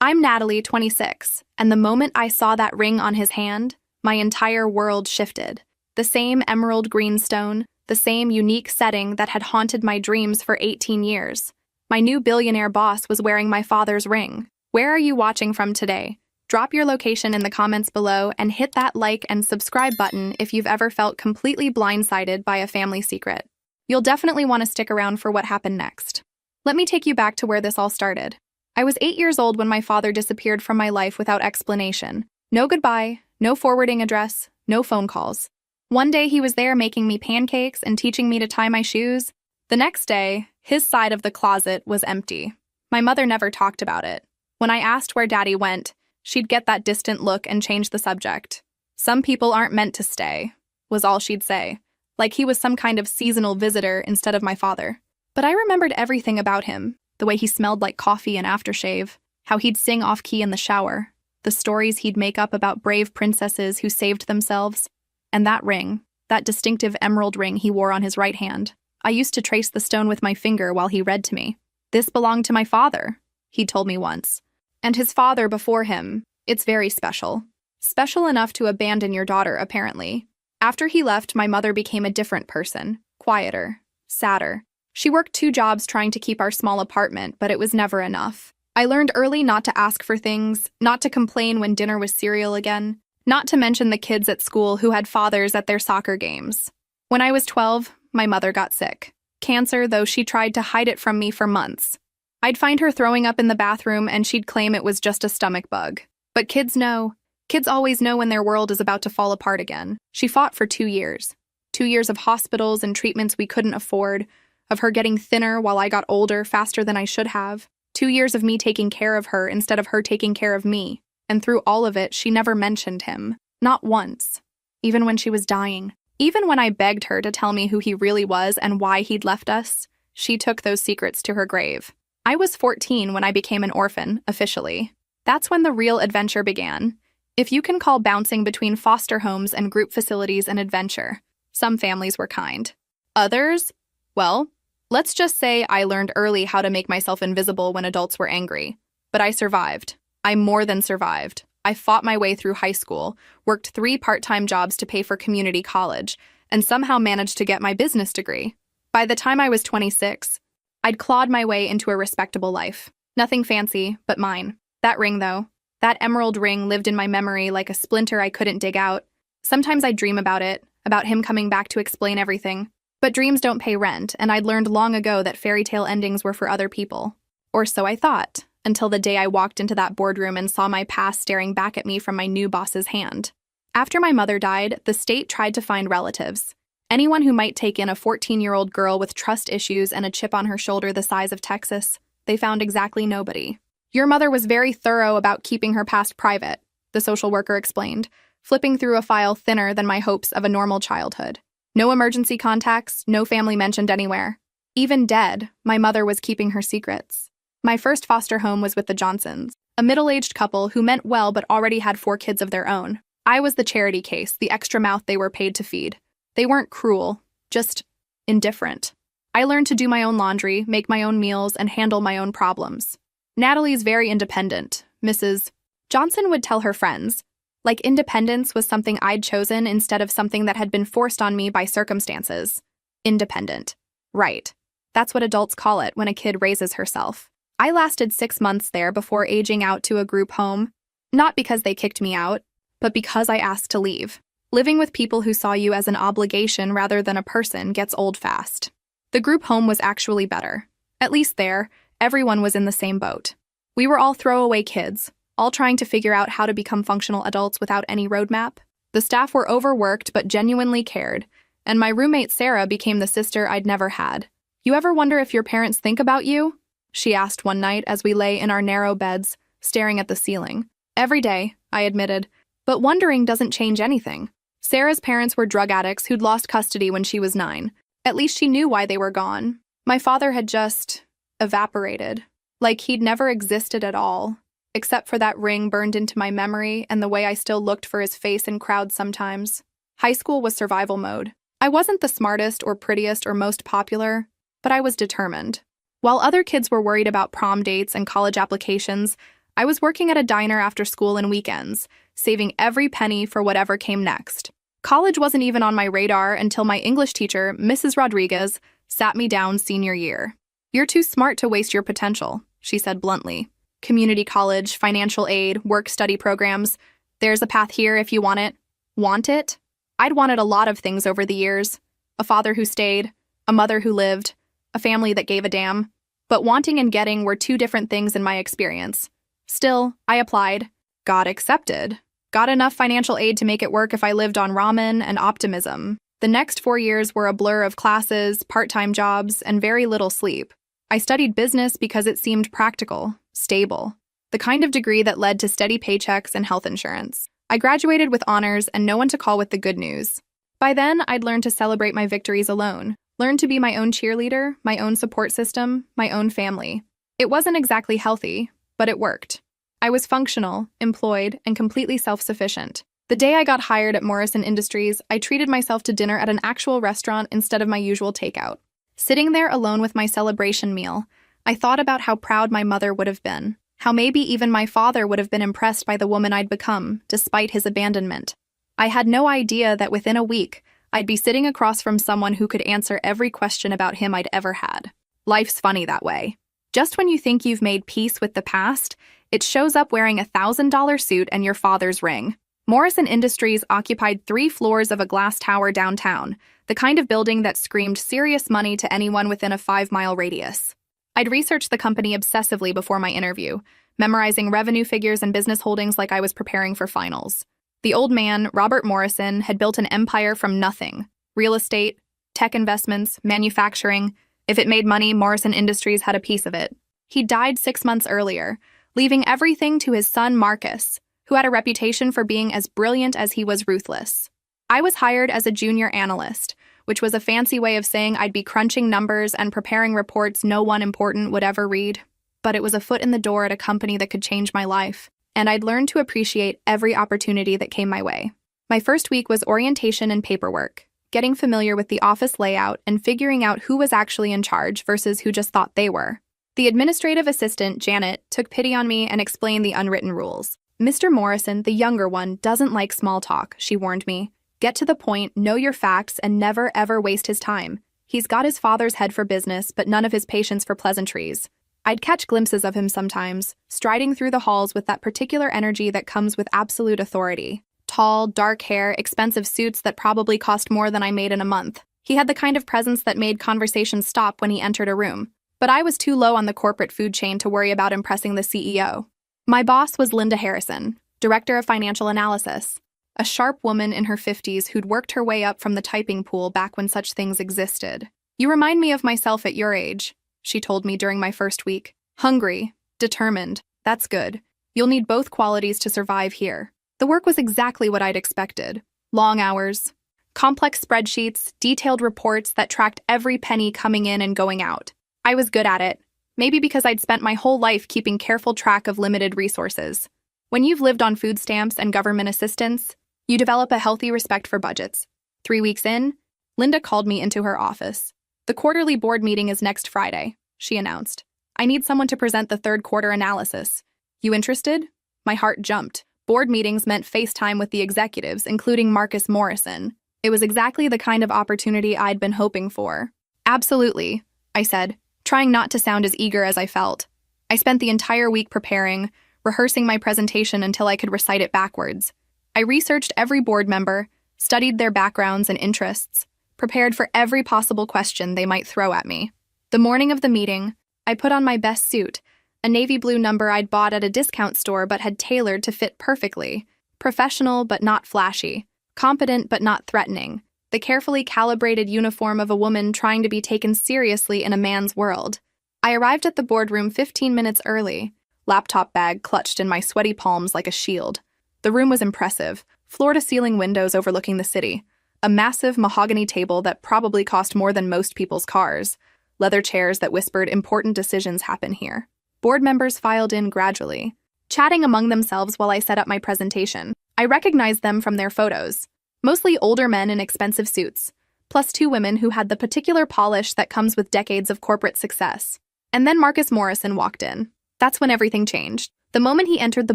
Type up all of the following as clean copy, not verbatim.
I'm Natalie, 26, and the moment I saw that ring on his hand, my entire world shifted. The same emerald green stone, the same unique setting that had haunted my dreams for 18 years. My new billionaire boss was wearing my father's ring. Where are you watching from today? Drop your location in the comments below and hit that like and subscribe button if you've ever felt completely blindsided by a family secret. You'll definitely want to stick around for what happened next. Let me take you back to where this all started. I was 8 years old when my father disappeared from my life without explanation. No goodbye, no forwarding address, no phone calls. One day he was there making me pancakes and teaching me to tie my shoes. The next day, his side of the closet was empty. My mother never talked about it. When I asked where Daddy went, she'd get that distant look and change the subject. Some people aren't meant to stay, was all she'd say, like he was some kind of seasonal visitor instead of my father. But I remembered everything about him, the way he smelled like coffee and aftershave, how he'd sing off-key in the shower, the stories he'd make up about brave princesses who saved themselves, and that ring, that distinctive emerald ring he wore on his right hand. I used to trace the stone with my finger while he read to me. This belonged to my father, he told me once. And his father before him. It's very special. Special enough to abandon your daughter, apparently. After he left, my mother became a different person, quieter, sadder. She worked 2 jobs trying to keep our small apartment, but it was never enough. I learned early not to ask for things, not to complain when dinner was cereal again, not to mention the kids at school who had fathers at their soccer games. When I was 12, my mother got sick. Cancer, though she tried to hide it from me for months. I'd find her throwing up in the bathroom and she'd claim it was just a stomach bug. But kids know. Kids always know when their world is about to fall apart again. She fought for 2 years. 2 years of hospitals and treatments we couldn't afford, of her getting thinner while I got older faster than I should have. 2 years of me taking care of her instead of her taking care of me. And through all of it, she never mentioned him. Not once. Even when she was dying. Even when I begged her to tell me who he really was and why he'd left us, she took those secrets to her grave. I was 14 when I became an orphan, officially. That's when the real adventure began. If you can call bouncing between foster homes and group facilities an adventure. Some families were kind. Others? Well, let's just say I learned early how to make myself invisible when adults were angry. But I survived. I more than survived. I fought my way through high school, worked 3 part-time jobs to pay for community college, and somehow managed to get my business degree. By the time I was 26, I'd clawed my way into a respectable life. Nothing fancy, but mine. That ring, though, that emerald ring lived in my memory like a splinter I couldn't dig out. Sometimes I'd dream about it, about him coming back to explain everything. But dreams don't pay rent, and I'd learned long ago that fairy tale endings were for other people. Or so I thought. Until the day I walked into that boardroom and saw my past staring back at me from my new boss's hand. After my mother died, the state tried to find relatives. Anyone who might take in a 14-year-old girl with trust issues and a chip on her shoulder the size of Texas. They found exactly nobody. Your mother was very thorough about keeping her past private, the social worker explained, flipping through a file thinner than my hopes of a normal childhood. No emergency contacts, no family mentioned anywhere. Even dead, my mother was keeping her secrets. My first foster home was with the Johnsons, a middle-aged couple who meant well but already had 4 kids of their own. I was the charity case, the extra mouth they were paid to feed. They weren't cruel, just indifferent. I learned to do my own laundry, make my own meals, and handle my own problems. Natalie's very independent, Mrs. Johnson would tell her friends. Like independence was something I'd chosen instead of something that had been forced on me by circumstances. Independent. Right. That's what adults call it when a kid raises herself. I lasted 6 months there before aging out to a group home, not because they kicked me out, but because I asked to leave. Living with people who saw you as an obligation rather than a person gets old fast. The group home was actually better. At least there, everyone was in the same boat. We were all throwaway kids, all trying to figure out how to become functional adults without any roadmap. The staff were overworked but genuinely cared, and my roommate Sarah became the sister I'd never had. You ever wonder if your parents think about you? She asked one night as we lay in our narrow beds, staring at the ceiling. Every day, I admitted, but wondering doesn't change anything. Sarah's parents were drug addicts who'd lost custody when she was 9. At least she knew why they were gone. My father had just evaporated, like he'd never existed at all, except for that ring burned into my memory and the way I still looked for his face in crowds sometimes. High school was survival mode. I wasn't the smartest or prettiest or most popular, but I was determined. While other kids were worried about prom dates and college applications, I was working at a diner after school and weekends, saving every penny for whatever came next. College wasn't even on my radar until my English teacher, Mrs. Rodriguez, sat me down senior year. "You're too smart to waste your potential," she said bluntly. "Community college, financial aid, work-study programs. There's a path here if you want it." Want it? I'd wanted a lot of things over the years. A father who stayed, a mother who lived, a family that gave a damn. But wanting and getting were two different things in my experience. Still, I applied. Got accepted. Got enough financial aid to make it work if I lived on ramen and optimism. The next 4 years were a blur of classes, part-time jobs, and very little sleep. I studied business because it seemed practical, stable, the kind of degree that led to steady paychecks and health insurance. I graduated with honors and no one to call with the good news. By then, I'd learned to celebrate my victories alone, learned to be my own cheerleader, my own support system, my own family. It wasn't exactly healthy, but it worked. I was functional, employed, and completely self-sufficient. The day I got hired at Morrison Industries, I treated myself to dinner at an actual restaurant instead of my usual takeout. Sitting there alone with my celebration meal, I thought about how proud my mother would have been, how maybe even my father would have been impressed by the woman I'd become, despite his abandonment. I had no idea that within a week, I'd be sitting across from someone who could answer every question about him I'd ever had. Life's funny that way. Just when you think you've made peace with the past, it shows up wearing a $1,000 suit and your father's ring. Morrison Industries occupied 3 floors of a glass tower downtown, the kind of building that screamed serious money to anyone within a 5-mile radius. I'd researched the company obsessively before my interview, memorizing revenue figures and business holdings like I was preparing for finals. The old man, Robert Morrison, had built an empire from nothing. Real estate, tech investments, manufacturing. If it made money, Morrison Industries had a piece of it. He died 6 months earlier, leaving everything to his son Marcus, who had a reputation for being as brilliant as he was ruthless. I was hired as a junior analyst, which was a fancy way of saying I'd be crunching numbers and preparing reports no one important would ever read. But it was a foot in the door at a company that could change my life, and I'd learned to appreciate every opportunity that came my way. My first week was orientation and paperwork, getting familiar with the office layout and figuring out who was actually in charge versus who just thought they were. The administrative assistant, Janet, took pity on me and explained the unwritten rules. "Mr. Morrison, the younger one, doesn't like small talk," she warned me. "Get to the point, know your facts, and never ever waste his time. He's got his father's head for business, but none of his patience for pleasantries." I'd catch glimpses of him sometimes, striding through the halls with that particular energy that comes with absolute authority. Tall, dark hair, expensive suits that probably cost more than I made in a month. He had the kind of presence that made conversation stop when he entered a room. But I was too low on the corporate food chain to worry about impressing the CEO. My boss was Linda Harrison, Director of Financial Analysis, a sharp woman in her 50s who'd worked her way up from the typing pool back when such things existed. "You remind me of myself at your age," she told me during my first week. "Hungry, determined, that's good. You'll need both qualities to survive here." The work was exactly what I'd expected. Long hours, complex spreadsheets, detailed reports that tracked every penny coming in and going out. I was good at it, maybe because I'd spent my whole life keeping careful track of limited resources. When you've lived on food stamps and government assistance, you develop a healthy respect for budgets. 3 weeks in, Linda called me into her office. "The quarterly board meeting is next Friday," she announced. "I need someone to present the third quarter analysis. You interested?" My heart jumped. Board meetings meant FaceTime with the executives, including Marcus Morrison. It was exactly the kind of opportunity I'd been hoping for. "Absolutely," I said, trying not to sound as eager as I felt. I spent the entire week preparing, rehearsing my presentation until I could recite it backwards. I researched every board member, studied their backgrounds and interests, prepared for every possible question they might throw at me. The morning of the meeting, I put on my best suit, a navy blue number I'd bought at a discount store but had tailored to fit perfectly. Professional but not flashy, competent but not threatening. The carefully calibrated uniform of a woman trying to be taken seriously in a man's world. I arrived at the boardroom 15 minutes early, laptop bag clutched in my sweaty palms like a shield. The room was impressive, floor-to-ceiling windows overlooking the city, a massive mahogany table that probably cost more than most people's cars, leather chairs that whispered important decisions happen here. Board members filed in gradually, chatting among themselves while I set up my presentation. I recognized them from their photos. Mostly older men in expensive suits, plus 2 women who had the particular polish that comes with decades of corporate success. And then Marcus Morrison walked in. That's when everything changed. The moment he entered the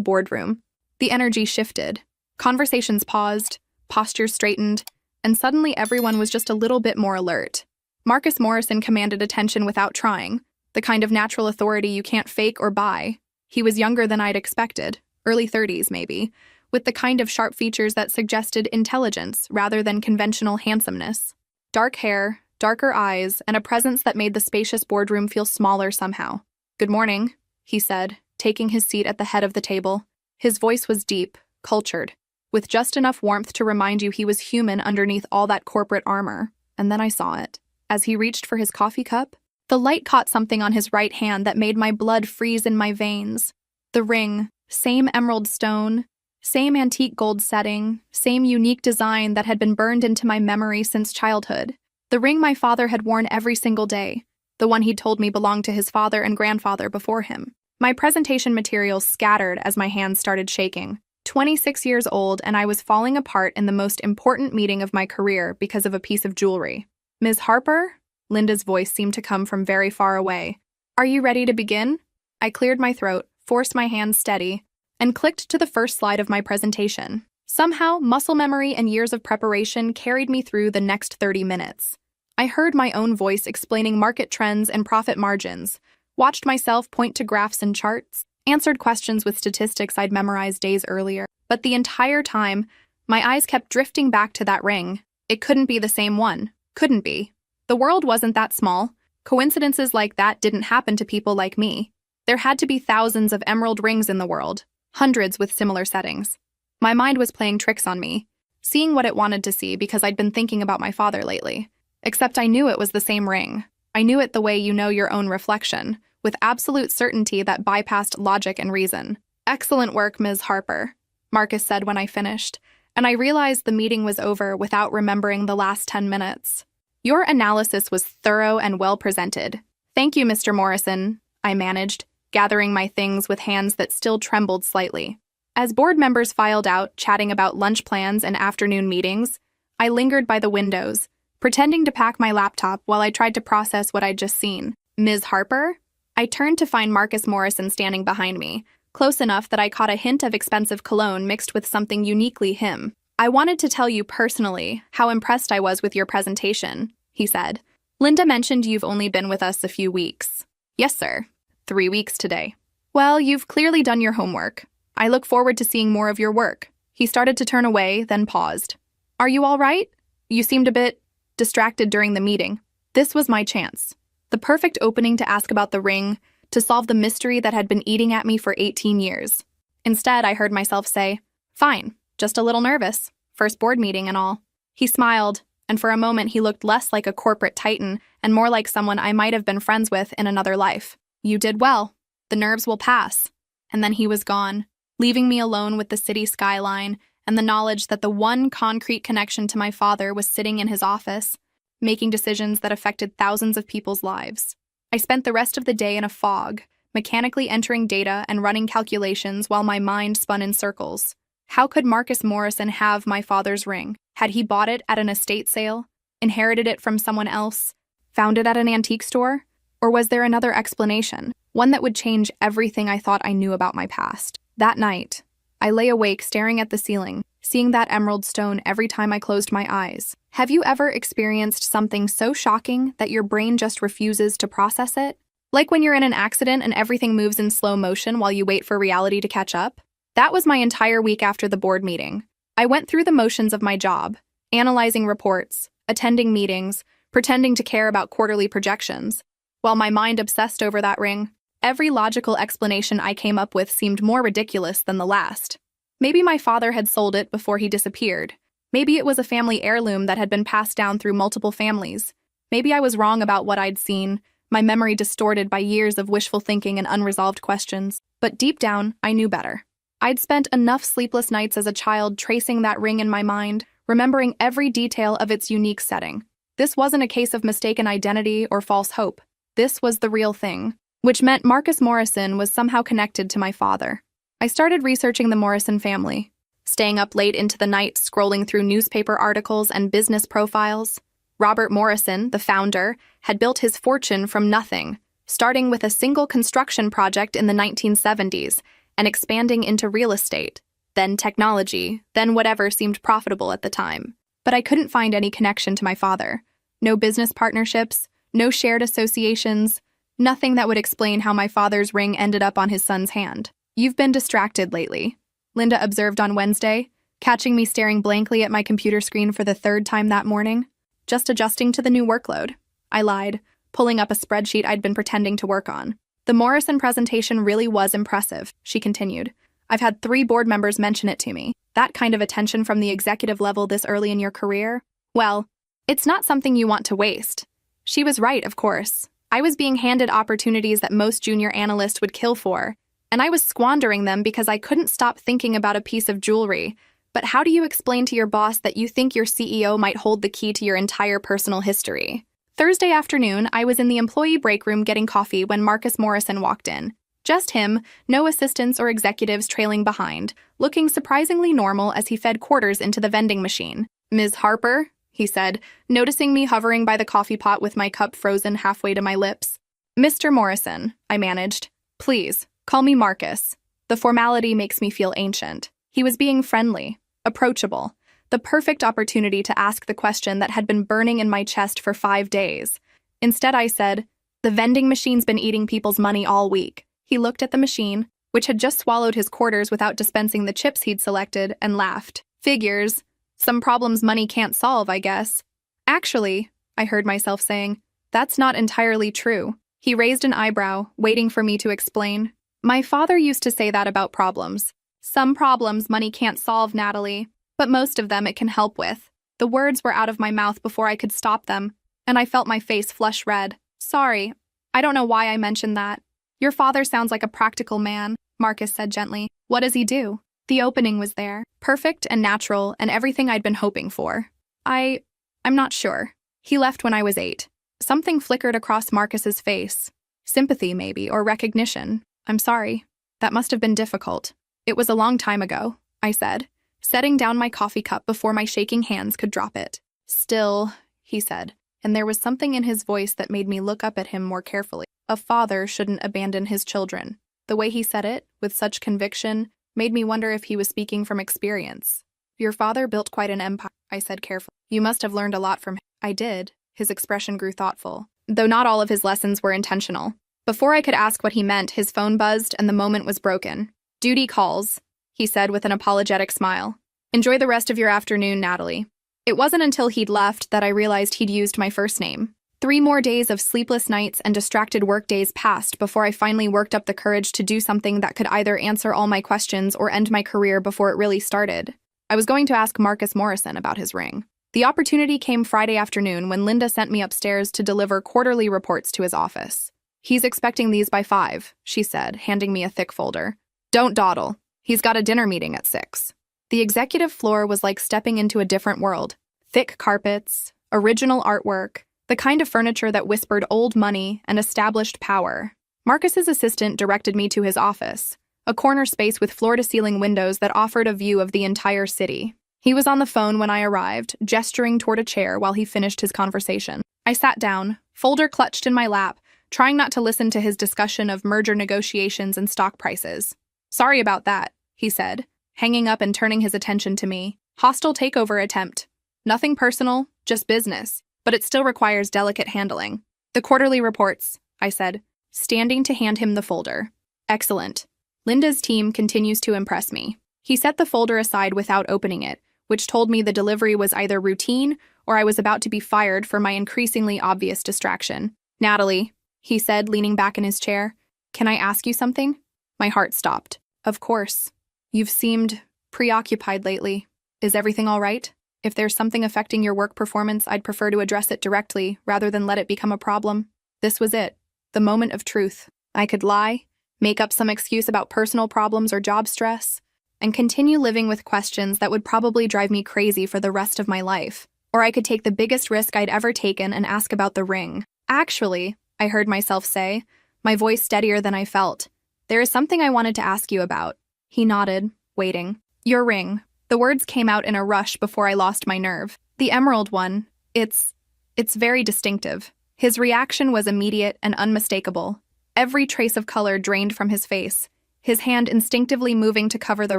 boardroom, the energy shifted. Conversations paused, postures straightened, and suddenly everyone was just a little bit more alert. Marcus Morrison commanded attention without trying, the kind of natural authority you can't fake or buy. He was younger than I'd expected, early 30s maybe, with the kind of sharp features that suggested intelligence rather than conventional handsomeness. Dark hair, darker eyes, and a presence that made the spacious boardroom feel smaller somehow. "Good morning," he said, taking his seat at the head of the table. His voice was deep, cultured, with just enough warmth to remind you he was human underneath all that corporate armor. And then I saw it. As he reached for his coffee cup, the light caught something on his right hand that made my blood freeze in my veins. The ring, same emerald stone, same antique gold setting, same unique design that had been burned into my memory since childhood. The ring my father had worn every single day, the one he'd told me belonged to his father and grandfather before him. My presentation materials scattered as my hands started shaking. 26 years old, and I was falling apart in the most important meeting of my career because of a piece of jewelry. "Ms. Harper?" Linda's voice seemed to come from very far away. "Are you ready to begin?" I cleared my throat, forced my hands steady, and clicked to the first slide of my presentation. Somehow, muscle memory and years of preparation carried me through the next 30 minutes. I heard my own voice explaining market trends and profit margins, watched myself point to graphs and charts, answered questions with statistics I'd memorized days earlier. But the entire time, my eyes kept drifting back to that ring. It couldn't be the same one. Couldn't be. The world wasn't that small. Coincidences like that didn't happen to people like me. There had to be thousands of emerald rings in the world, hundreds with similar settings. My mind was playing tricks on me, seeing what it wanted to see because I'd been thinking about my father lately. Except I knew it was the same ring. I knew it the way you know your own reflection, with absolute certainty that bypassed logic and reason. "Excellent work, Ms. Harper," Marcus said when I finished, and I realized the meeting was over without remembering the last 10 minutes. "Your analysis was thorough and well presented. Thank you, Mr. Morrison," I managed, gathering my things with hands that still trembled slightly. As board members filed out, chatting about lunch plans and afternoon meetings, I lingered by the windows, pretending to pack my laptop while I tried to process what I'd just seen. "Ms. Harper?" I turned to find Marcus Morrison standing behind me, close enough that I caught a hint of expensive cologne mixed with something uniquely him. "I wanted to tell you personally how impressed I was with your presentation," he said. "Linda mentioned you've only been with us a few weeks." "Yes, sir. 3 weeks today." "Well, you've clearly done your homework. I look forward to seeing more of your work." He started to turn away, then paused. "Are you all right? You seemed a bit distracted during the meeting." This was my chance. The perfect opening to ask about the ring, to solve the mystery that had been eating at me for 18 years. Instead, I heard myself say, "Fine, just a little nervous. First board meeting and all." He smiled, and for a moment he looked less like a corporate titan and more like someone I might have been friends with in another life. "You did well. The nerves will pass." And then he was gone, leaving me alone with the city skyline and the knowledge that the one concrete connection to my father was sitting in his office, making decisions that affected thousands of people's lives. I spent the rest of the day in a fog, mechanically entering data and running calculations while my mind spun in circles. How could Marcus Morrison have my father's ring? Had he bought it at an estate sale, inherited it from someone else, found it at an antique store? Or was there another explanation, one that would change everything I thought I knew about my past? That night, I lay awake staring at the ceiling, seeing that emerald stone every time I closed my eyes. Have you ever experienced something so shocking that your brain just refuses to process it? Like when you're in an accident and everything moves in slow motion while you wait for reality to catch up? That was my entire week after the board meeting. I went through the motions of my job, analyzing reports, attending meetings, pretending to care about quarterly projections. While my mind obsessed over that ring, every logical explanation I came up with seemed more ridiculous than the last. Maybe my father had sold it before he disappeared. Maybe it was a family heirloom that had been passed down through multiple families. Maybe I was wrong about what I'd seen, my memory distorted by years of wishful thinking and unresolved questions. But deep down, I knew better. I'd spent enough sleepless nights as a child tracing that ring in my mind, remembering every detail of its unique setting. This wasn't a case of mistaken identity or false hope. This was the real thing, which meant Marcus Morrison was somehow connected to my father. I started researching the Morrison family, staying up late into the night scrolling through newspaper articles and business profiles. Robert Morrison, the founder, had built his fortune from nothing, starting with a single construction project in the 1970s and expanding into real estate, then technology, then whatever seemed profitable at the time. But I couldn't find any connection to my father. No business partnerships, no shared associations, nothing that would explain how my father's ring ended up on his son's hand. "You've been distracted lately," Linda observed on Wednesday, catching me staring blankly at my computer screen for the third time that morning. "Just adjusting to the new workload," I lied, pulling up a spreadsheet I'd been pretending to work on. "The Morrison presentation really was impressive," she continued. "I've had 3 board members mention it to me. That kind of attention from the executive level this early in your career? Well, it's not something you want to waste." She was right, of course. I was being handed opportunities that most junior analysts would kill for, and I was squandering them because I couldn't stop thinking about a piece of jewelry. But how do you explain to your boss that you think your CEO might hold the key to your entire personal history? Thursday afternoon, I was in the employee break room getting coffee when Marcus Morrison walked in. Just him, no assistants or executives trailing behind, looking surprisingly normal as he fed quarters into the vending machine. "Ms. Harper," he said, noticing me hovering by the coffee pot with my cup frozen halfway to my lips. "Mr. Morrison," I managed. "Please, call me Marcus. The formality makes me feel ancient." He was being friendly, approachable, the perfect opportunity to ask the question that had been burning in my chest for 5 days. Instead, I said, "The vending machine's been eating people's money all week." He looked at the machine, which had just swallowed his quarters without dispensing the chips he'd selected, and laughed. "Figures. Some problems money can't solve, I guess." "Actually," I heard myself saying, "that's not entirely true." He raised an eyebrow, waiting for me to explain. "My father used to say that about problems. Some problems money can't solve, Natalie, but most of them it can help with." The words were out of my mouth before I could stop them, and I felt my face flush red. "Sorry, I don't know why I mentioned that." "Your father sounds like a practical man," Marcus said gently. "What does he do?" The opening was there, perfect and natural and everything I'd been hoping for. I'm not sure. He left when I was 8. Something flickered across Marcus's face. Sympathy, maybe, or recognition. "I'm sorry. That must have been difficult." "It was a long time ago," I said, setting down my coffee cup before my shaking hands could drop it. "Still," he said, and there was something in his voice that made me look up at him more carefully. "A father shouldn't abandon his children." The way he said it, with such conviction, made me wonder if he was speaking from experience. "Your father built quite an empire," I said carefully. "You must have learned a lot from him." I did. His expression grew thoughtful, though not all of his lessons were intentional. Before I could ask what he meant, his phone buzzed and the moment was broken. "Duty calls," he said with an apologetic smile. "Enjoy the rest of your afternoon, Natalie." It wasn't until he'd left that I realized he'd used my first name. 3 more days of sleepless nights and distracted work days passed before I finally worked up the courage to do something that could either answer all my questions or end my career before it really started. I was going to ask Marcus Morrison about his ring. The opportunity came Friday afternoon when Linda sent me upstairs to deliver quarterly reports to his office. "He's expecting these by 5, she said, handing me a thick folder. "Don't dawdle. He's got a dinner meeting at 6. The executive floor was like stepping into a different world. Thick carpets, original artwork, the kind of furniture that whispered old money and established power. Marcus's assistant directed me to his office, a corner space with floor-to-ceiling windows that offered a view of the entire city. He was on the phone when I arrived, gesturing toward a chair while he finished his conversation. I sat down, folder clutched in my lap, trying not to listen to his discussion of merger negotiations and stock prices. "Sorry about that," he said, hanging up and turning his attention to me. "Hostile takeover attempt. Nothing personal, just business. But it still requires delicate handling." "The quarterly reports," I said, standing to hand him the folder. "Excellent. Linda's team continues to impress me." He set the folder aside without opening it, which told me the delivery was either routine or I was about to be fired for my increasingly obvious distraction. "Natalie," he said, leaning back in his chair, "can I ask you something?" My heart stopped. "Of course. You've seemed preoccupied lately. Is everything all right? If there's something affecting your work performance, I'd prefer to address it directly rather than let it become a problem." This was it, the moment of truth. I could lie, make up some excuse about personal problems or job stress, and continue living with questions that would probably drive me crazy for the rest of my life. Or I could take the biggest risk I'd ever taken and ask about the ring. "Actually," I heard myself say, my voice steadier than I felt, "there is something I wanted to ask you about." He nodded, waiting. "Your ring." The words came out in a rush before I lost my nerve. "The emerald one. It's very distinctive." His reaction was immediate and unmistakable. Every trace of color drained from his face, his hand instinctively moving to cover the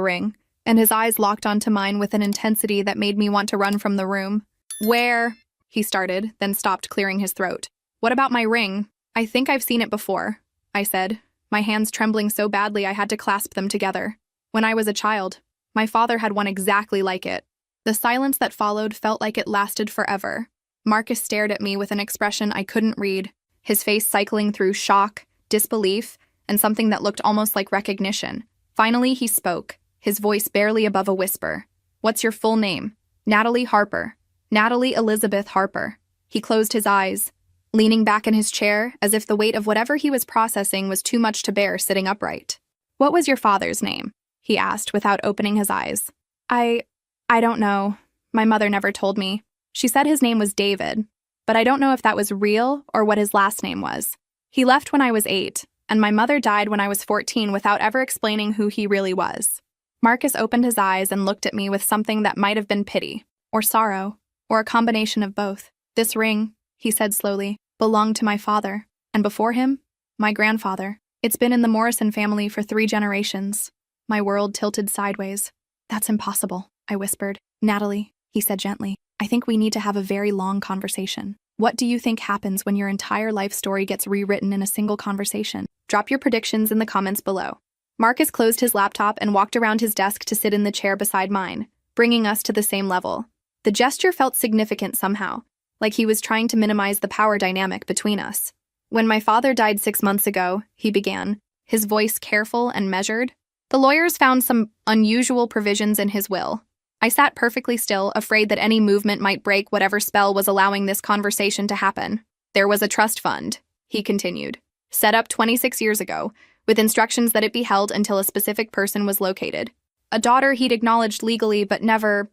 ring, and his eyes locked onto mine with an intensity that made me want to run from the room. "Where?" he started, then stopped, clearing his throat. "What about my ring?" "I think I've seen it before," I said, my hands trembling so badly I had to clasp them together. "When I was a child, my father had one exactly like it." The silence that followed felt like it lasted forever. Marcus stared at me with an expression I couldn't read, his face cycling through shock, disbelief, and something that looked almost like recognition. Finally, he spoke, his voice barely above a whisper. "What's your full name?" "Natalie Harper. Natalie Elizabeth Harper." He closed his eyes, leaning back in his chair as if the weight of whatever he was processing was too much to bear sitting upright. "What was your father's name?" he asked without opening his eyes. I don't know. My mother never told me. She said his name was David, but I don't know if that was real or what his last name was. He left when I was 8, and my mother died when I was 14 without ever explaining who he really was. Marcus opened his eyes and looked at me with something that might have been pity, or sorrow, or a combination of both. "This ring," he said slowly, "belonged to my father, and before him, my grandfather. It's been in the Morrison family for 3 generations. My world tilted sideways. "That's impossible," I whispered. "Natalie," he said gently, "I think we need to have a very long conversation. What do you think happens when your entire life story gets rewritten in a single conversation? Drop your predictions in the comments below." Marcus closed his laptop and walked around his desk to sit in the chair beside mine, bringing us to the same level. The gesture felt significant somehow, like he was trying to minimize the power dynamic between us. "When my father died 6 months ago," he began, his voice careful and measured, "the lawyers found some unusual provisions in his will." I sat perfectly still, afraid that any movement might break whatever spell was allowing this conversation to happen. "There was a trust fund," he continued, "set up 26 years ago, with instructions that it be held until a specific person was located. A daughter he'd acknowledged legally but never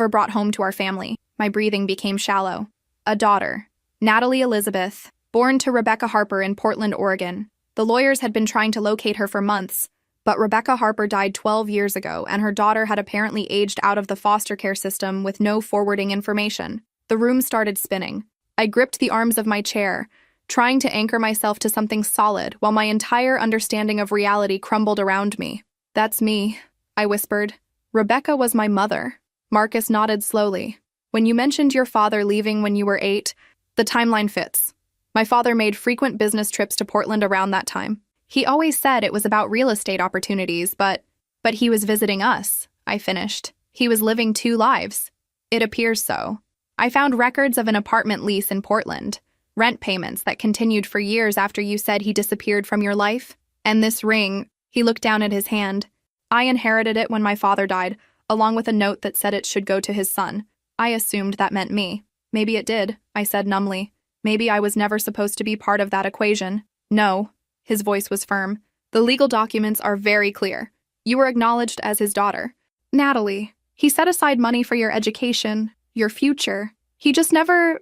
brought home to our family." My breathing became shallow. "A daughter, Natalie Elizabeth, born to Rebecca Harper in Portland, Oregon. The lawyers had been trying to locate her for months, but Rebecca Harper died 12 years ago, and her daughter had apparently aged out of the foster care system with no forwarding information." The room started spinning. I gripped the arms of my chair, trying to anchor myself to something solid while my entire understanding of reality crumbled around me. "That's me," I whispered. "Rebecca was my mother." Marcus nodded slowly. "When you mentioned your father leaving when you were 8, the timeline fits. My father made frequent business trips to Portland around that time. He always said it was about real estate opportunities, but he was visiting us," I finished. "He was living 2 lives. It appears so. I found records of an apartment lease in Portland, rent payments that continued for years after you said he disappeared from your life. And this ring," he looked down at his hand, "I inherited it when my father died, along with a note that said it should go to his son. I assumed that meant me." "Maybe it did," I said numbly. "Maybe I was never supposed to be part of that equation." "No." His voice was firm. "The legal documents are very clear. You were acknowledged as his daughter. Natalie, he set aside money for your education, your future. He just never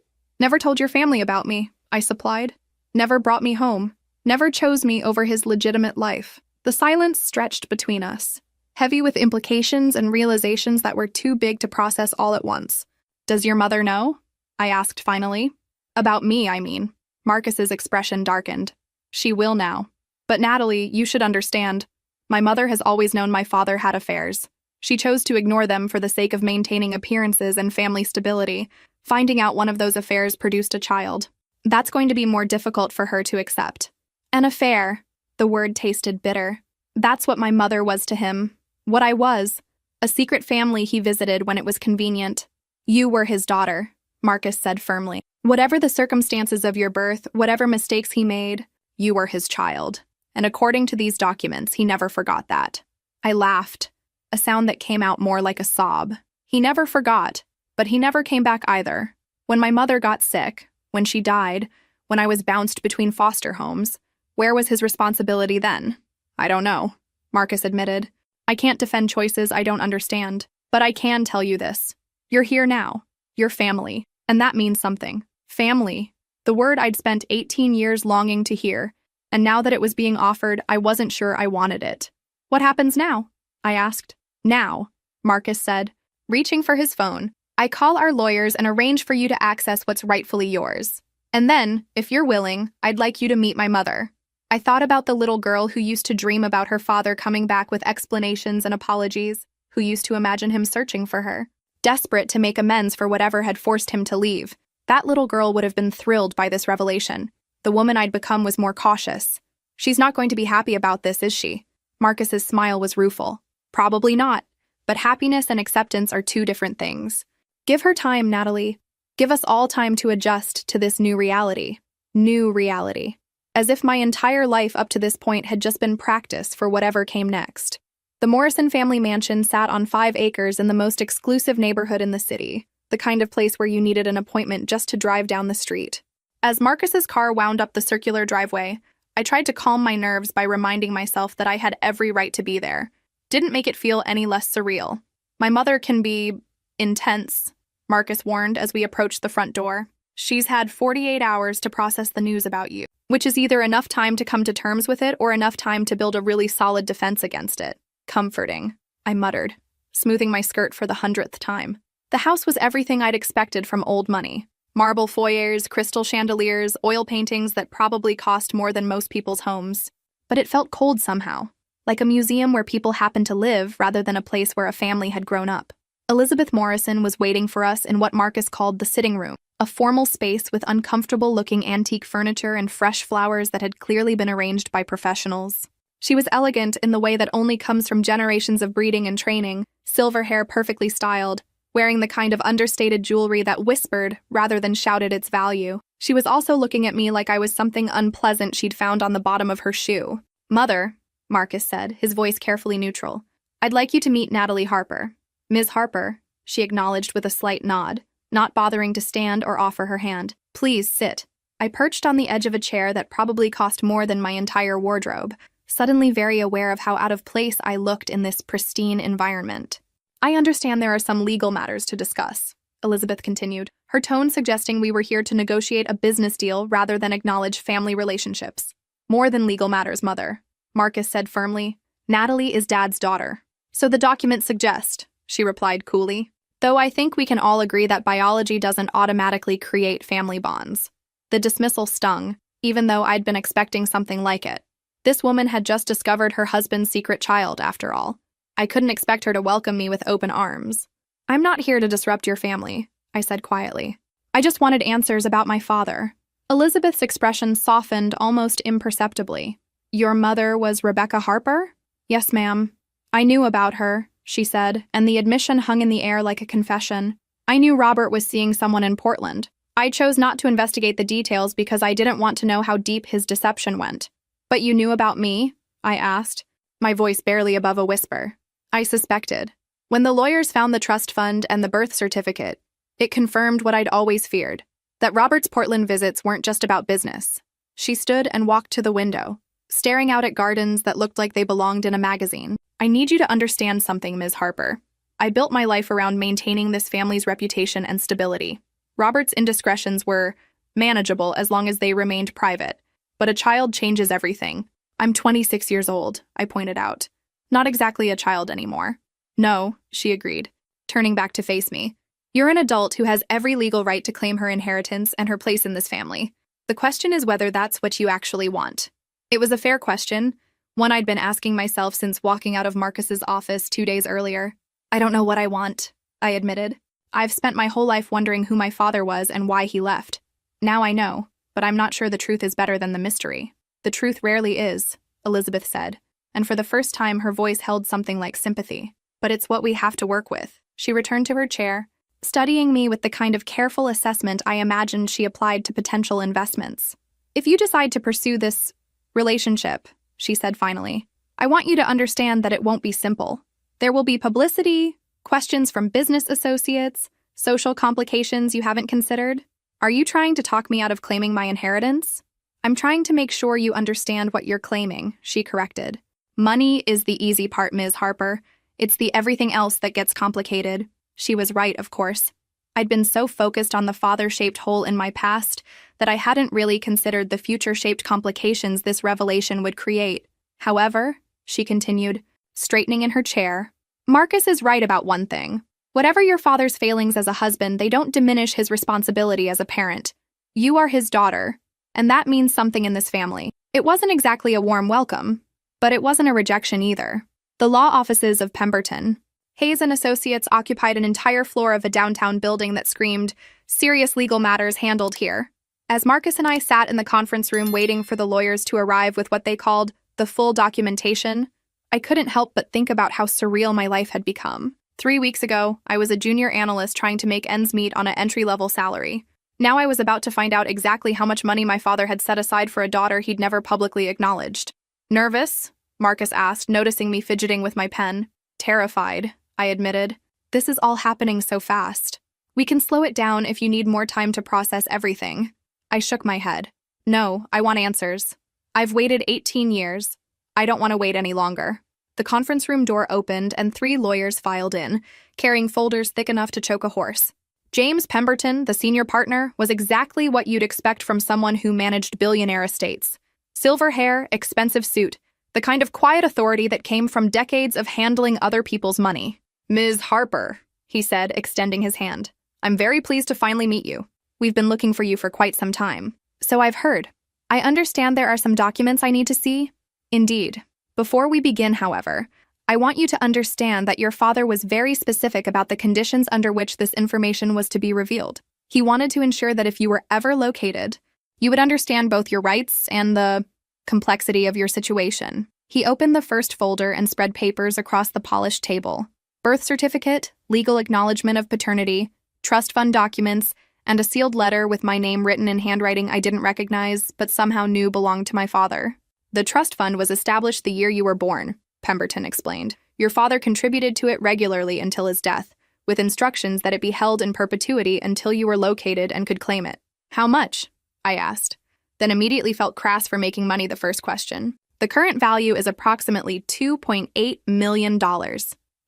told your family about me," I supplied. "Never brought me home. Never chose me over his legitimate life." The silence stretched between us, heavy with implications and realizations that were too big to process all at once. "Does your mother know?" I asked finally. "About me, I mean." Marcus's expression darkened. "She will now. But Natalie, you should understand. My mother has always known my father had affairs. She chose to ignore them for the sake of maintaining appearances and family stability. Finding out one of those affairs produced a child. That's going to be more difficult for her to accept." "An affair." The word tasted bitter. "That's what my mother was to him. What I was. A secret family he visited when it was convenient." "You were his daughter," Marcus said firmly. "Whatever the circumstances of your birth, whatever mistakes he made, you were his child. And according to these documents, he never forgot that." I laughed, a sound that came out more like a sob. He never forgot, but he never came back either. When my mother got sick, when she died, when I was bounced between foster homes, where was his responsibility then? "I don't know," Marcus admitted. "I can't defend choices I don't understand, but I can tell you this. You're here now. You're family, and that means something. Family. The word I'd spent 18 years longing to hear, and now that it was being offered, I wasn't sure I wanted it." "What happens now?" I asked. "Now," Marcus said, reaching for his phone, "I call our lawyers and arrange for you to access what's rightfully yours. And then, if you're willing, I'd like you to meet my mother." I thought about the little girl who used to dream about her father coming back with explanations and apologies, who used to imagine him searching for her, desperate to make amends for whatever had forced him to leave. That little girl would have been thrilled by this revelation. The woman I'd become was more cautious. She's not going to be happy about this, is she? Marcus's smile was rueful. Probably not, but happiness and acceptance are two different things. Give her time, Natalie. Give us all time to adjust to this new reality. New reality. As if my entire life up to this point had just been practice for whatever came next. The Morrison family mansion sat on 5 acres in the most exclusive neighborhood in the city, the kind of place where you needed an appointment just to drive down the street. As Marcus's car wound up the circular driveway, I tried to calm my nerves by reminding myself that I had every right to be there. Didn't make it feel any less surreal. My mother can be intense, Marcus warned as we approached the front door. She's had 48 hours to process the news about you, which is either enough time to come to terms with it or enough time to build a really solid defense against it. Comforting, I muttered, smoothing my skirt for the 100th time. The house was everything I'd expected from old money. Marble foyers, crystal chandeliers, oil paintings that probably cost more than most people's homes. But it felt cold somehow, like a museum where people happened to live rather than a place where a family had grown up. Elizabeth Morrison was waiting for us in what Marcus called the sitting room, a formal space with uncomfortable-looking antique furniture and fresh flowers that had clearly been arranged by professionals. She was elegant in the way that only comes from generations of breeding and training, silver hair perfectly styled, wearing the kind of understated jewelry that whispered rather than shouted its value. She was also looking at me like I was something unpleasant she'd found on the bottom of her shoe. "Mother," Marcus said, his voice carefully neutral, "I'd like you to meet Natalie Harper." "Ms. Harper," she acknowledged with a slight nod, not bothering to stand or offer her hand. "Please sit." I perched on the edge of a chair that probably cost more than my entire wardrobe, suddenly very aware of how out of place I looked in this pristine environment. "I understand there are some legal matters to discuss," Elizabeth continued, her tone suggesting we were here to negotiate a business deal rather than acknowledge family relationships. "More than legal matters, Mother," Marcus said firmly. "Natalie is Dad's daughter." "So the documents suggest," she replied coolly. "Though I think we can all agree that biology doesn't automatically create family bonds." The dismissal stung, even though I'd been expecting something like it. This woman had just discovered her husband's secret child, after all. I couldn't expect her to welcome me with open arms. "I'm not here to disrupt your family," I said quietly. "I just wanted answers about my father." Elizabeth's expression softened almost imperceptibly. "Your mother was Rebecca Harper?" "Yes, ma'am." "I knew about her," she said, and the admission hung in the air like a confession. "I knew Robert was seeing someone in Portland. I chose not to investigate the details because I didn't want to know how deep his deception went." "But you knew about me?" I asked, my voice barely above a whisper. "I suspected. When the lawyers found the trust fund and the birth certificate, it confirmed what I'd always feared, that Robert's Portland visits weren't just about business." She stood and walked to the window, staring out at gardens that looked like they belonged in a magazine. "I need you to understand something, Ms. Harper. I built my life around maintaining this family's reputation and stability. Robert's indiscretions were manageable as long as they remained private, but a child changes everything. I'm 26 years old," I pointed out. "Not exactly a child anymore." "No," she agreed, turning back to face me. "You're an adult who has every legal right to claim her inheritance and her place in this family. The question is whether that's what you actually want." It was a fair question, one I'd been asking myself since walking out of Marcus's office 2 days earlier. "I don't know what I want," I admitted. "I've spent my whole life wondering who my father was and why he left. Now I know, but I'm not sure the truth is better than the mystery." "The truth rarely is," Elizabeth said, and for the first time her voice held something like sympathy. "But it's what we have to work with." She returned to her chair, studying me with the kind of careful assessment I imagined she applied to potential investments. "If you decide to pursue this relationship," she said finally, "I want you to understand that it won't be simple. There will be publicity, questions from business associates, social complications you haven't considered. Are you trying to talk me out of claiming my inheritance?" "I'm trying to make sure you understand what you're claiming," she corrected. "Money is the easy part, Ms. Harper. It's the everything else that gets complicated." She was right, of course. I'd been so focused on the father-shaped hole in my past that I hadn't really considered the future-shaped complications this revelation would create. "However," she continued, straightening in her chair, "Marcus is right about one thing. Whatever your father's failings as a husband, they don't diminish his responsibility as a parent. You are his daughter, and that means something in this family. It wasn't exactly a warm welcome, but it wasn't a rejection either. The law offices of Pemberton, Hayes and Associates occupied an entire floor of a downtown building that screamed, "Serious legal matters handled here." As Marcus and I sat in the conference room waiting for the lawyers to arrive with what they called the full documentation, I couldn't help but think about how surreal my life had become. 3 weeks ago, I was a junior analyst trying to make ends meet on an entry-level salary. Now I was about to find out exactly how much money my father had set aside for a daughter he'd never publicly acknowledged. "Nervous?" Marcus asked, noticing me fidgeting with my pen. "Terrified," I admitted. "This is all happening so fast. We can slow it down if you need more time to process everything." I shook my head. "No, I want answers. I've waited 18 years. I don't want to wait any longer." The conference room door opened and 3 lawyers filed in, carrying folders thick enough to choke a horse. James Pemberton, the senior partner, was exactly what you'd expect from someone who managed billionaire estates. Silver hair, expensive suit, the kind of quiet authority that came from decades of handling other people's money. "Ms. Harper," he said, extending his hand. "I'm very pleased to finally meet you. We've been looking for you for quite some time." "So I've heard. I understand there are some documents I need to see." "Indeed. Before we begin, however, I want you to understand that your father was very specific about the conditions under which this information was to be revealed. He wanted to ensure that if you were ever located, you would understand both your rights and the complexity of your situation." He opened the first folder and spread papers across the polished table. Birth certificate, legal acknowledgement of paternity, trust fund documents, and a sealed letter with my name written in handwriting I didn't recognize but somehow knew belonged to my father. "The trust fund was established the year you were born," Pemberton explained. "Your father contributed to it regularly until his death, with instructions that it be held in perpetuity until you were located and could claim it." "How much?" I asked, then immediately felt crass for making money the first question. "The current value is approximately $2.8 million,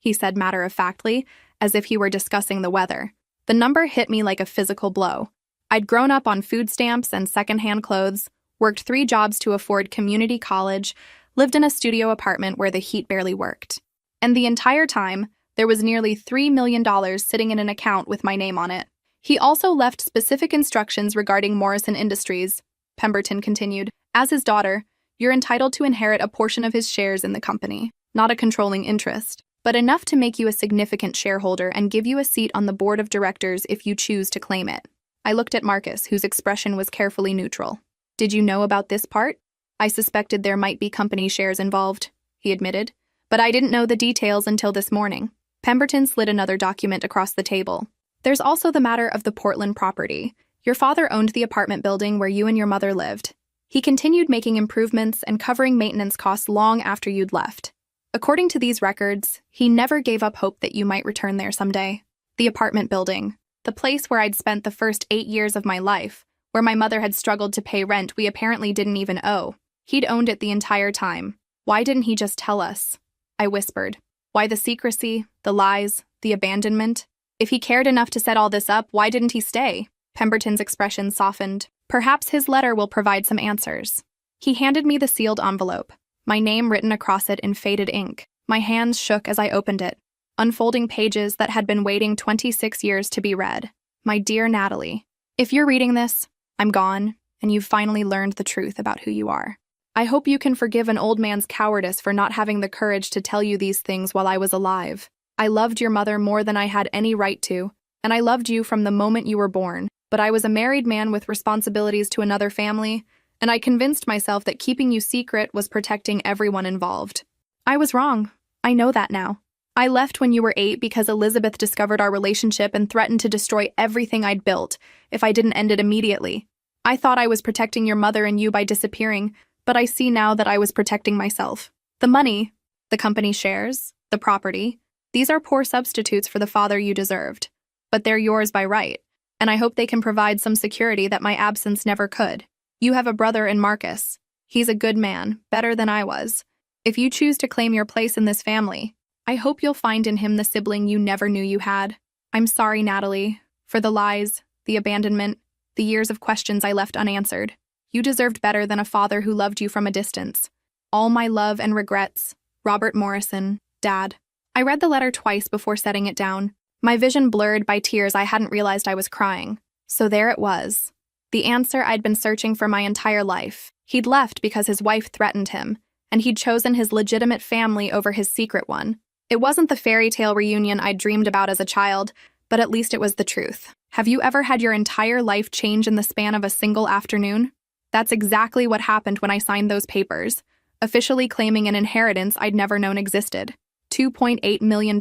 he said matter-of-factly, as if he were discussing the weather. The number hit me like a physical blow. I'd grown up on food stamps and secondhand clothes, worked 3 jobs to afford community college, lived in a studio apartment where the heat barely worked. And the entire time, there was nearly $3 million sitting in an account with my name on it. He also left specific instructions regarding Morrison Industries," Pemberton continued. "As his daughter, you're entitled to inherit a portion of his shares in the company, not a controlling interest, but enough to make you a significant shareholder and give you a seat on the board of directors if you choose to claim it." I looked at Marcus, whose expression was carefully neutral. "Did you know about this part?" "I suspected there might be company shares involved," he admitted, "but I didn't know the details until this morning." Pemberton slid another document across the table. "There's also the matter of the Portland property. Your father owned the apartment building where you and your mother lived. He continued making improvements and covering maintenance costs long after you'd left. According to these records, he never gave up hope that you might return there someday. The apartment building, the place where I'd spent the first 8 years of my life, where my mother had struggled to pay rent we apparently didn't even owe. He'd owned it the entire time. Why didn't he just tell us?" I whispered. "Why the secrecy, the lies, the abandonment? If he cared enough to set all this up, why didn't he stay?" Pemberton's expression softened. "Perhaps his letter will provide some answers." He handed me the sealed envelope, my name written across it in faded ink. My hands shook as I opened it, unfolding pages that had been waiting 26 years to be read. "My dear Natalie, if you're reading this, I'm gone, and you've finally learned the truth about who you are. I hope you can forgive an old man's cowardice for not having the courage to tell you these things while I was alive. I loved your mother more than I had any right to, and I loved you from the moment you were born, but I was a married man with responsibilities to another family, and I convinced myself that keeping you secret was protecting everyone involved. I was wrong. I know that now. I left when you were 8 because Elizabeth discovered our relationship and threatened to destroy everything I'd built if I didn't end it immediately. I thought I was protecting your mother and you by disappearing, but I see now that I was protecting myself. The money, the company shares, the property, these are poor substitutes for the father you deserved. But they're yours by right, and I hope they can provide some security that my absence never could. You have a brother in Marcus. He's a good man, better than I was. If you choose to claim your place in this family, I hope you'll find in him the sibling you never knew you had. I'm sorry, Natalie, for the lies, the abandonment, the years of questions I left unanswered. You deserved better than a father who loved you from a distance. All my love and regrets. Robert Morrison, Dad." I read the letter twice before setting it down, my vision blurred by tears I hadn't realized I was crying. So there it was. The answer I'd been searching for my entire life. He'd left because his wife threatened him, and he'd chosen his legitimate family over his secret one. It wasn't the fairy tale reunion I'd dreamed about as a child, but at least it was the truth. Have you ever had your entire life change in the span of a single afternoon? That's exactly what happened when I signed those papers, officially claiming an inheritance I'd never known existed. $2.8 million.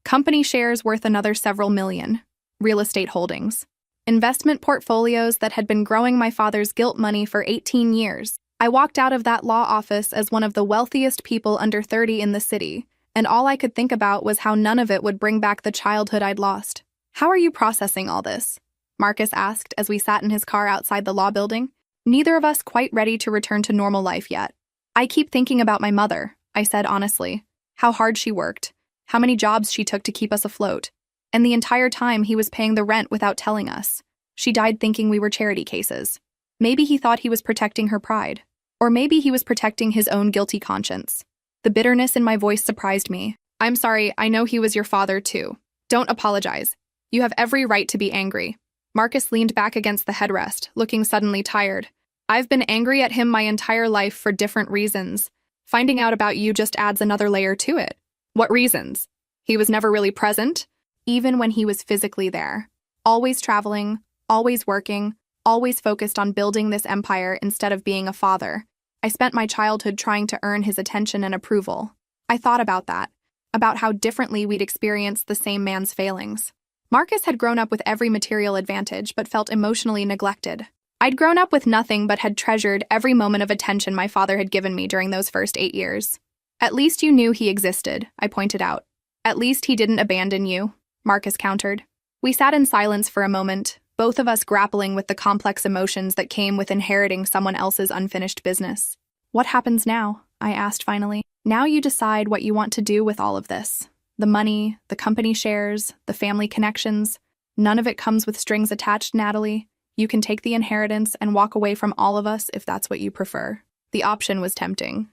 Company shares worth another several million. Real estate holdings. Investment portfolios that had been growing my father's guilt money for 18 years. I walked out of that law office as one of the wealthiest people under 30 in the city, and all I could think about was how none of it would bring back the childhood I'd lost. How are you processing all this? Marcus asked as we sat in his car outside the law building, neither of us quite ready to return to normal life yet. I keep thinking about my mother, I said honestly. How hard she worked, how many jobs she took to keep us afloat. And the entire time he was paying the rent without telling us. She died thinking we were charity cases. Maybe he thought he was protecting her pride. Or maybe he was protecting his own guilty conscience. The bitterness in my voice surprised me. I'm sorry, I know he was your father too. Don't apologize. You have every right to be angry. Marcus leaned back against the headrest, looking suddenly tired. I've been angry at him my entire life for different reasons. Finding out about you just adds another layer to it. What reasons? He was never really present, even when he was physically there. Always traveling, always working, always focused on building this empire instead of being a father. I spent my childhood trying to earn his attention and approval. I thought about that, about how differently we'd experienced the same man's failings. Marcus had grown up with every material advantage but felt emotionally neglected. I'd grown up with nothing but had treasured every moment of attention my father had given me during those first 8 years. At least you knew he existed, I pointed out. At least he didn't abandon you, Marcus countered. We sat in silence for a moment, both of us grappling with the complex emotions that came with inheriting someone else's unfinished business. What happens now? I asked finally. Now you decide what you want to do with all of this. The money, the company shares, the family connections. None of it comes with strings attached, Natalie. You can take the inheritance and walk away from all of us if that's what you prefer. The option was tempting.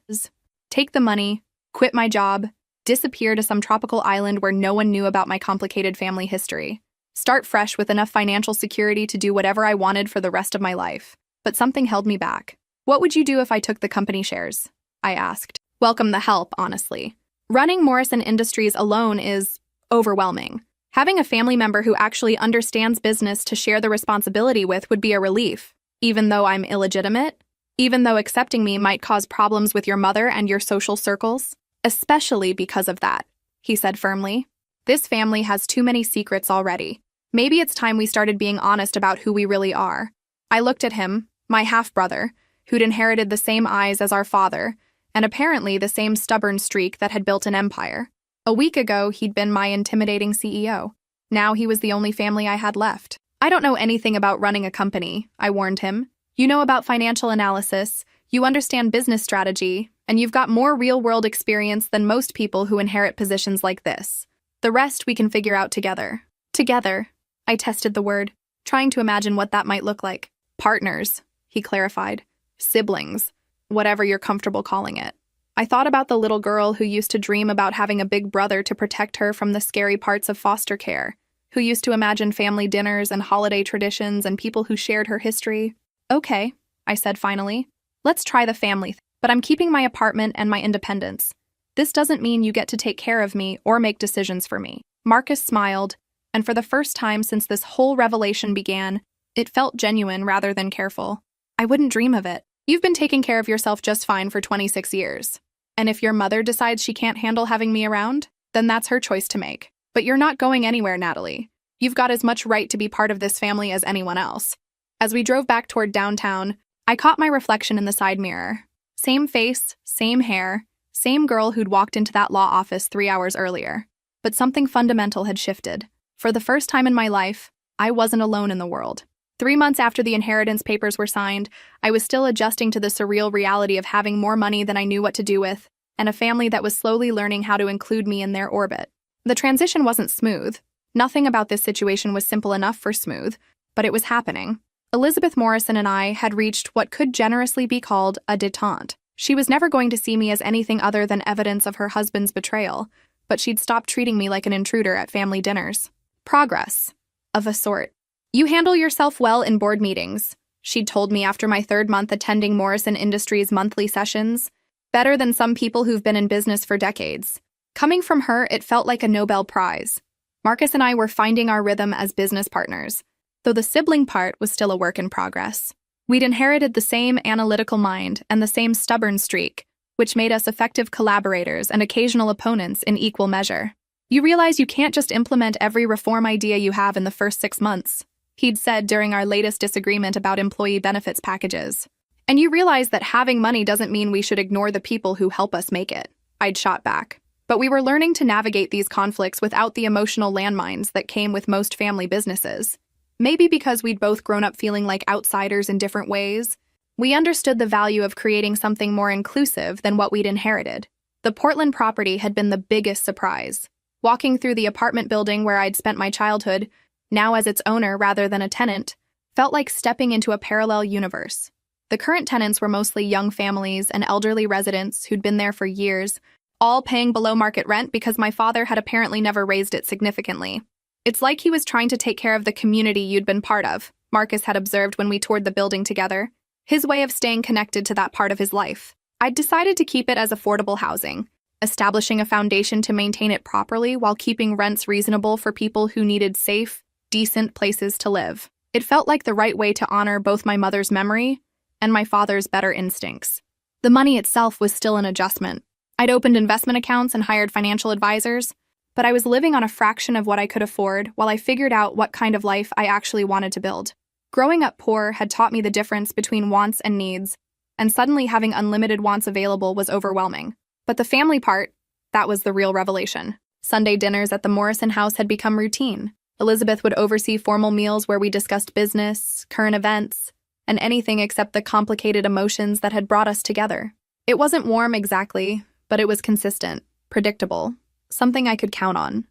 Take the money, quit my job, disappear to some tropical island where no one knew about my complicated family history. Start fresh with enough financial security to do whatever I wanted for the rest of my life. But something held me back. What would you do if I took the company shares? I asked. Welcome the help, honestly. Running Morrison Industries alone is overwhelming. Having a family member who actually understands business to share the responsibility with would be a relief, even though I'm illegitimate, even though accepting me might cause problems with your mother and your social circles, especially because of that, he said firmly. This family has too many secrets already. Maybe it's time we started being honest about who we really are. I looked at him, my half-brother, who'd inherited the same eyes as our father, and apparently the same stubborn streak that had built an empire. A week ago, he'd been my intimidating CEO. Now he was the only family I had left. I don't know anything about running a company, I warned him. You know about financial analysis, you understand business strategy, and you've got more real-world experience than most people who inherit positions like this. The rest we can figure out together. Together, I tested the word, trying to imagine what that might look like. Partners, he clarified. Siblings, whatever you're comfortable calling it. I thought about the little girl who used to dream about having a big brother to protect her from the scary parts of foster care, who used to imagine family dinners and holiday traditions and people who shared her history. Okay, I said finally. Let's try the family but I'm keeping my apartment and my independence. This doesn't mean you get to take care of me or make decisions for me. Marcus smiled, and for the first time since this whole revelation began, it felt genuine rather than careful. I wouldn't dream of it. You've been taking care of yourself just fine for 26 years. And if your mother decides she can't handle having me around, then that's her choice to make. But you're not going anywhere, Natalie. You've got as much right to be part of this family as anyone else. As we drove back toward downtown, I caught my reflection in the side mirror. Same face, same hair, same girl who'd walked into that law office 3 hours earlier. But something fundamental had shifted. For the first time in my life, I wasn't alone in the world. 3 months after the inheritance papers were signed, I was still adjusting to the surreal reality of having more money than I knew what to do with, and a family that was slowly learning how to include me in their orbit. The transition wasn't smooth. Nothing about this situation was simple enough for smooth, but it was happening. Elizabeth Morrison and I had reached what could generously be called a détente. She was never going to see me as anything other than evidence of her husband's betrayal, but she'd stopped treating me like an intruder at family dinners. Progress. Of a sort. You handle yourself well in board meetings. she'd told me after my third month attending Morrison Industries' monthly sessions. Better than some people who've been in business for decades. Coming from her, it felt like a Nobel Prize. Marcus and I were finding our rhythm as business partners, though the sibling part was still a work in progress. We'd inherited the same analytical mind and the same stubborn streak, which made us effective collaborators and occasional opponents in equal measure. You realize you can't just implement every reform idea you have in the first 6 months, he'd said during our latest disagreement about employee benefits packages. And you realize that having money doesn't mean we should ignore the people who help us make it, I'd shot back. But we were learning to navigate these conflicts without the emotional landmines that came with most family businesses. Maybe because we'd both grown up feeling like outsiders in different ways, we understood the value of creating something more inclusive than what we'd inherited. The Portland property had been the biggest surprise. Walking through the apartment building where I'd spent my childhood, now as its owner rather than a tenant, felt like stepping into a parallel universe. The current tenants were mostly young families and elderly residents who'd been there for years, all paying below market rent because my father had apparently never raised it significantly. It's like he was trying to take care of the community you'd been part of, Marcus had observed when we toured the building together. His way of staying connected to that part of his life. I'd decided to keep it as affordable housing, establishing a foundation to maintain it properly while keeping rents reasonable for people who needed safe, decent places to live. It felt like the right way to honor both my mother's memory and my father's better instincts. The money itself was still an adjustment. I'd opened investment accounts and hired financial advisors, but I was living on a fraction of what I could afford while I figured out what kind of life I actually wanted to build. Growing up poor had taught me the difference between wants and needs, and suddenly having unlimited wants available was overwhelming. But the family part, that was the real revelation. Sunday dinners at the Morrison house had become routine. Elizabeth would oversee formal meals where we discussed business, current events, and anything except the complicated emotions that had brought us together. It wasn't warm exactly, but it was consistent, predictable, something I could count on.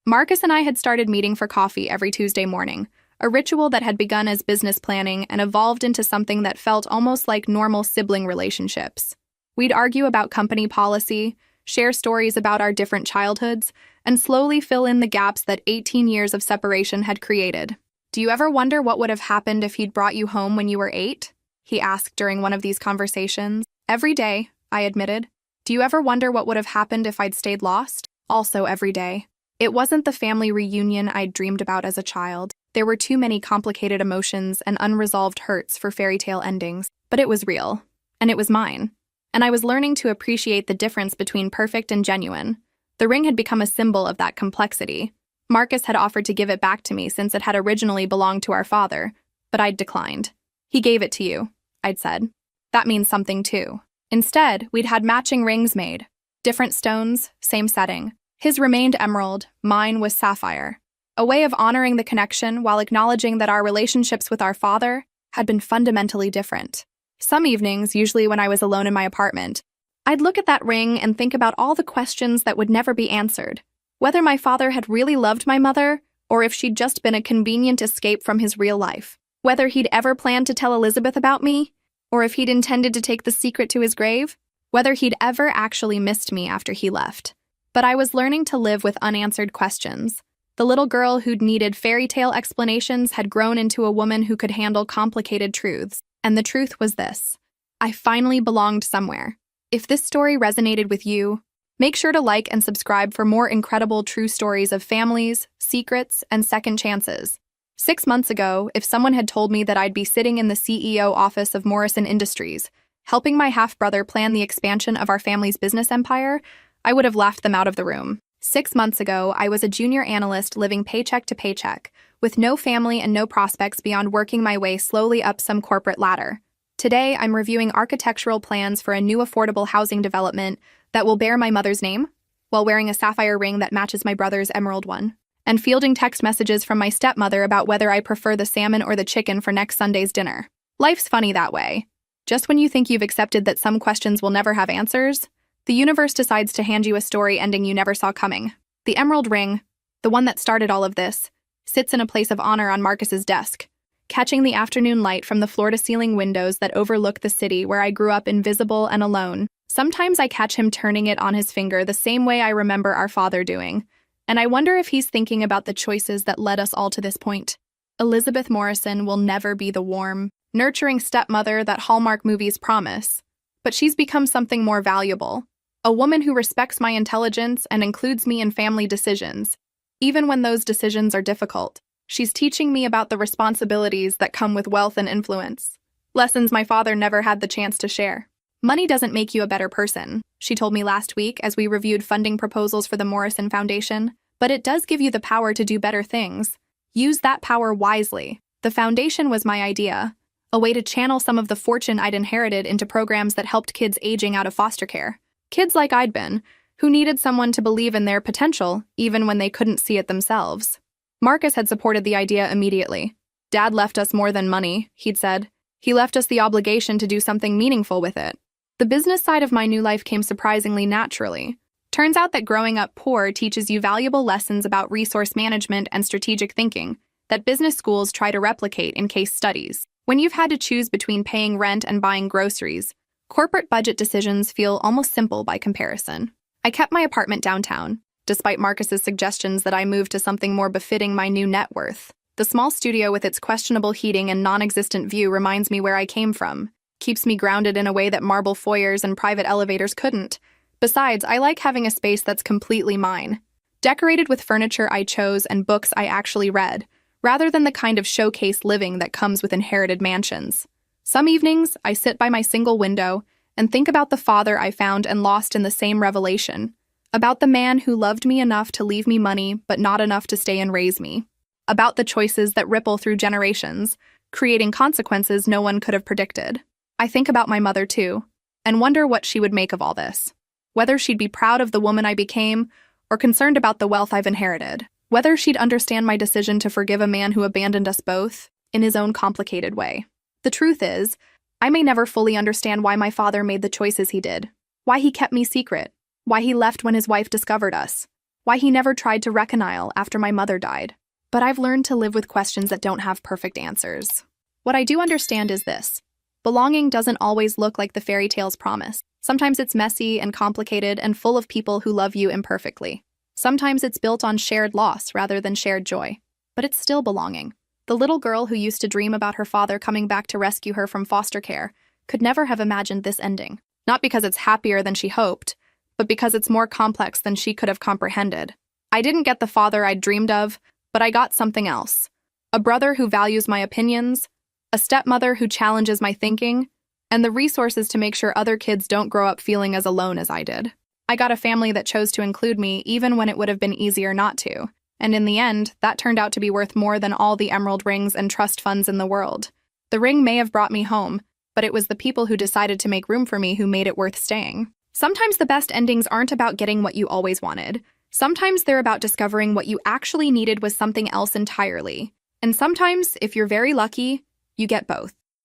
Marcus and I had started meeting for coffee every Tuesday morning, a ritual that had begun as business planning and evolved into something that felt almost like normal sibling relationships. We'd argue about company policy, share stories about our different childhoods, and slowly fill in the gaps that 18 years of separation had created. "Do you ever wonder what would have happened if he'd brought you home when you were 8? He asked during one of these conversations. "Every day," I admitted. "Do you ever wonder what would have happened if I'd stayed lost?" "Also every day." It wasn't the family reunion I'd dreamed about as a child. There were too many complicated emotions and unresolved hurts for fairy tale endings, but it was real, and it was mine. And I was learning to appreciate the difference between perfect and genuine. The ring had become a symbol of that complexity. Marcus had offered to give it back to me since it had originally belonged to our father, but I'd declined. "He gave it to you," I'd said. "That means something too." Instead, we'd had matching rings made. Different stones, same setting. His remained emerald, mine was sapphire. A way of honoring the connection while acknowledging that our relationships with our father had been fundamentally different. Some evenings, usually when I was alone in my apartment, I'd look at that ring and think about all the questions that would never be answered. Whether my father had really loved my mother, or if she'd just been a convenient escape from his real life. Whether he'd ever planned to tell Elizabeth about me, or if he'd intended to take the secret to his grave. Whether he'd ever actually missed me after he left. But I was learning to live with unanswered questions. The little girl who'd needed fairy tale explanations had grown into a woman who could handle complicated truths. And the truth was this: I finally belonged somewhere. If this story resonated with you, make sure to like and subscribe for more incredible true stories of families, secrets, and second chances. 6 months ago, if someone had told me that I'd be sitting in the CEO office of Morrison Industries, helping my half-brother plan the expansion of our family's business empire, I would have laughed them out of the room. 6 months ago, I was a junior analyst living paycheck to paycheck, with no family and no prospects beyond working my way slowly up some corporate ladder. Today, I'm reviewing architectural plans for a new affordable housing development that will bear my mother's name, while wearing a sapphire ring that matches my brother's emerald one, and fielding text messages from my stepmother about whether I prefer the salmon or the chicken for next Sunday's dinner. Life's funny that way. Just when you think you've accepted that some questions will never have answers, the universe decides to hand you a story ending you never saw coming. The emerald ring, the one that started all of this, sits in a place of honor on Marcus's desk, catching the afternoon light from the floor-to-ceiling windows that overlook the city where I grew up invisible and alone. Sometimes I catch him turning it on his finger the same way I remember our father doing, and I wonder if he's thinking about the choices that led us all to this point. Elizabeth Morrison will never be the warm, nurturing stepmother that Hallmark movies promise. But she's become something more valuable. A woman who respects my intelligence and includes me in family decisions, even when those decisions are difficult. She's teaching me about the responsibilities that come with wealth and influence. Lessons my father never had the chance to share. Money doesn't make you a better person, she told me last week as we reviewed funding proposals for the Morrison Foundation, but it does give you the power to do better things. Use that power wisely. The foundation was my idea, a way to channel some of the fortune I'd inherited into programs that helped kids aging out of foster care. Kids like I'd been, who needed someone to believe in their potential even when they couldn't see it themselves. Marcus had supported the idea immediately. Dad left us more than money, he'd said. He left us the obligation to do something meaningful with it. The business side of my new life came surprisingly naturally. Turns out that growing up poor teaches you valuable lessons about resource management and strategic thinking that business schools try to replicate in case studies. When you've had to choose between paying rent and buying groceries, corporate budget decisions feel almost simple by comparison. I kept my apartment downtown, despite Marcus's suggestions that I move to something more befitting my new net worth. The small studio with its questionable heating and non-existent view reminds me where I came from, keeps me grounded in a way that marble foyers and private elevators couldn't. Besides, I like having a space that's completely mine, decorated with furniture I chose and books I actually read, rather than the kind of showcase living that comes with inherited mansions. Some evenings, I sit by my single window and think about the father I found and lost in the same revelation, about the man who loved me enough to leave me money but not enough to stay and raise me, about the choices that ripple through generations, creating consequences no one could have predicted. I think about my mother too, and wonder what she would make of all this. Whether she'd be proud of the woman I became, or concerned about the wealth I've inherited. Whether she'd understand my decision to forgive a man who abandoned us both, in his own complicated way. The truth is, I may never fully understand why my father made the choices he did, why he kept me secret, why he left when his wife discovered us, why he never tried to reconcile after my mother died. But I've learned to live with questions that don't have perfect answers. What I do understand is this. Belonging doesn't always look like the fairy tales promise. Sometimes it's messy and complicated and full of people who love you imperfectly. Sometimes it's built on shared loss rather than shared joy. But it's still belonging. The little girl who used to dream about her father coming back to rescue her from foster care could never have imagined this ending. Not because it's happier than she hoped, but because it's more complex than she could have comprehended. I didn't get the father I'd dreamed of, but I got something else. A brother who values my opinions, a stepmother who challenges my thinking, and the resources to make sure other kids don't grow up feeling as alone as I did. I got a family that chose to include me even when it would have been easier not to. And in the end, that turned out to be worth more than all the emerald rings and trust funds in the world. The ring may have brought me home, but it was the people who decided to make room for me who made it worth staying. Sometimes the best endings aren't about getting what you always wanted. Sometimes they're about discovering what you actually needed was something else entirely. And sometimes, if you're very lucky, you get both.